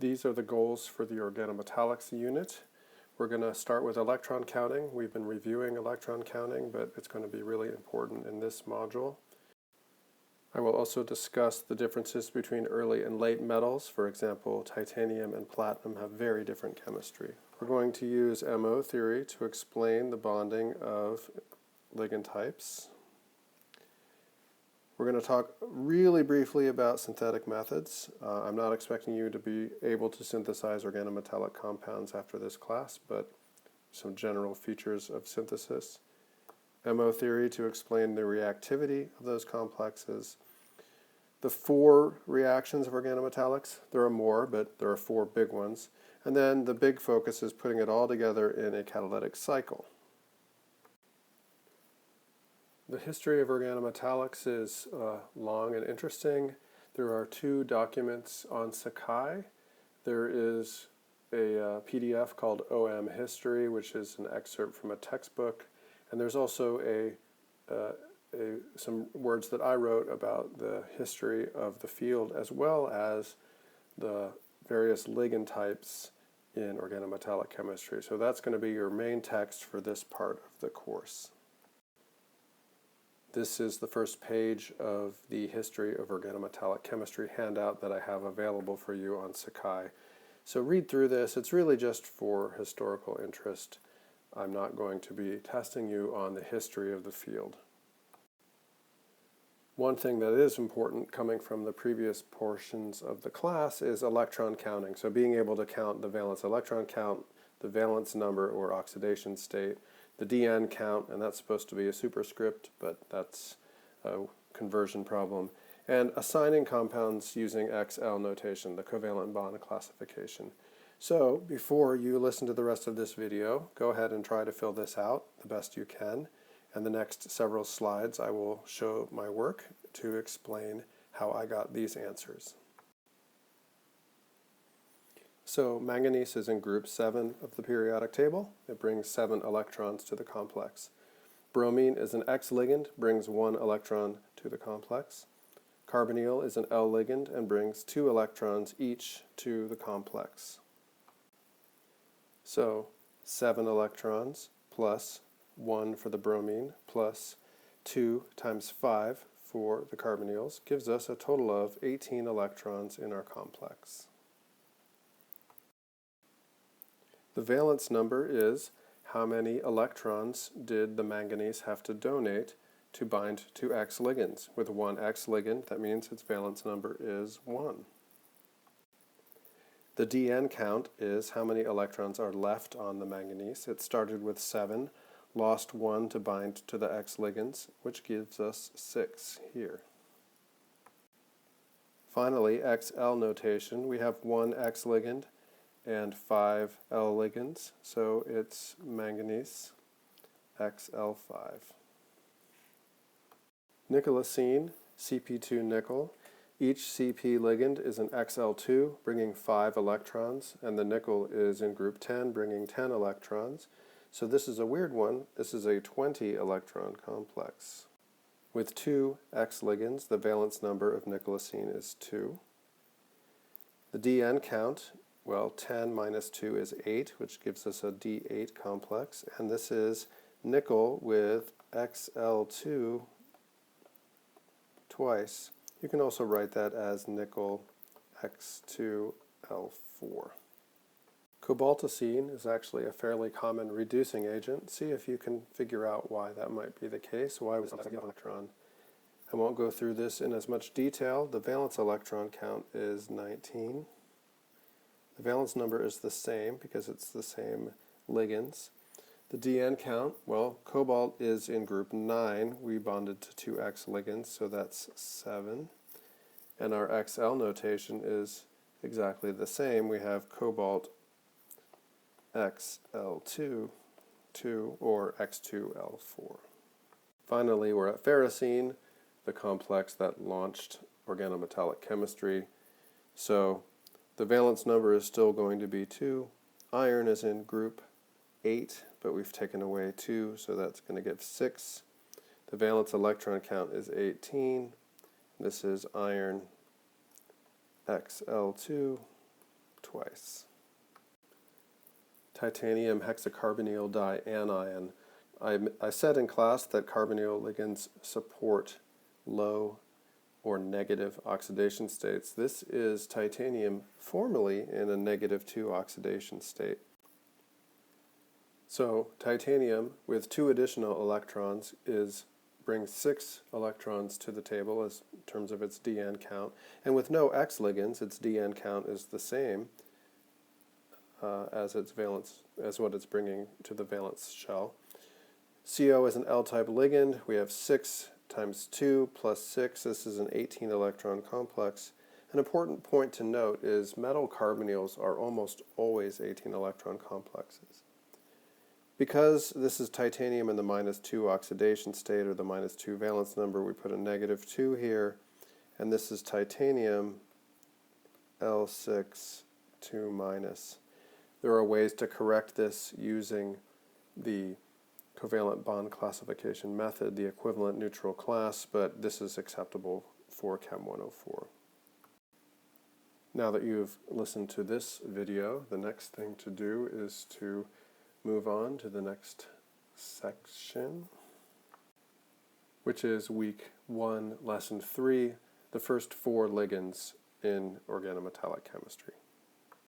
These are the goals for the organometallics unit. We're going to start with electron counting. We've been reviewing electron counting, but it's going to be really important in this module. I will also discuss the differences between early and late metals. For example, titanium and platinum have very different chemistry. We're going to use MO theory to explain the bonding of ligand types. We're going to talk really briefly about synthetic methods. I'm not expecting you to be able to synthesize organometallic compounds after this class, but some general features of synthesis. MO theory to explain the reactivity of those complexes. The 4 reactions of organometallics. There are more, but there are 4 big ones. And then the big focus is putting it all together in a catalytic cycle. The history of organometallics is long and interesting. There are 2 documents on Sakai. There is a PDF called OM History, which is an excerpt from a textbook. And there's also some words that I wrote about the history of the field, as well as the various ligand types in organometallic chemistry. So that's going to be your main text for this part of the course. This is the first page of the History of Organometallic Chemistry handout that I have available for you on Sakai. So read through this. It's really just for historical interest. I'm not going to be testing you on the history of the field. One thing that is important coming from the previous portions of the class is electron counting. So being able to count the valence electron count, the valence number or oxidation state, the DN count, and that's supposed to be a superscript, but that's a conversion problem, and assigning compounds using XL notation, the covalent bond classification. So before you listen to the rest of this video, go ahead and try to fill this out the best you can, and the next several slides I will show my work to explain how I got these answers. So manganese is in group 7 of the periodic table. It brings 7 electrons to the complex. Bromine is an X ligand, brings 1 electron to the complex. Carbonyl is an L ligand and brings 2 electrons each to the complex. So 7 electrons plus 1 for the bromine plus 2 times 5 for the carbonyls gives us a total of 18 electrons in our complex. The valence number is how many electrons did the manganese have to donate to bind to X ligands. With 1 X ligand, that means its valence number is 1. The DN count is how many electrons are left on the manganese. It started with 7, lost 1 to bind to the X ligands, which gives us 6 here. Finally, XL notation, we have 1 X ligand and 5 L ligands, so it's manganese XL5. Nickelocene, Cp2 nickel. Each Cp ligand is an XL2, bringing 5 electrons, and the nickel is in group 10, bringing 10 electrons. So this is a weird one. This is a 20 electron complex. With 2 X ligands, the valence number of nickelocene is 2. The DN count, well, 10 minus 2 is 8, which gives us a D8 complex, and this is nickel with XL2 twice. You can also write that as nickel X2L4. Cobaltocene is actually a fairly common reducing agent. See if you can figure out why that might be the case. Why was it an electron? I won't go through this in as much detail. The valence electron count is 19. The valence number is the same because it's the same ligands. The DN count, well, cobalt is in group 9. We bonded to 2 X ligands, so that's 7. And our XL notation is exactly the same. We have cobalt XL2, 2, or X2L4. Finally, we're at ferrocene, the complex that launched organometallic chemistry. So the valence number is still going to be 2. Iron is in group 8, but we've taken away 2, so that's going to give 6. The valence electron count is 18. This is iron XL2, twice. Titanium hexacarbonyl dianion. I said in class that carbonyl ligands support low or negative oxidation states. This is titanium formally in a -2 oxidation state. So titanium with 2 additional electrons brings 6 electrons to the table in terms of its DN count, and with no X ligands, its DN count is the same as its valence, as what it's bringing to the valence shell. CO is an L-type ligand. We have 6 times 2 plus 6. This is an 18 electron complex. An important point to note is metal carbonyls are almost always 18 electron complexes. Because this is titanium in the -2 oxidation state, or the -2 valence number, we put a -2 here, and this is titanium L6 2-. There are ways to correct this using the covalent bond classification method, the equivalent neutral class, but this is acceptable for Chem 104. Now that you've listened to this video, the next thing to do is to move on to the next section, which is week 1, lesson 3, the first 4 ligands in organometallic chemistry.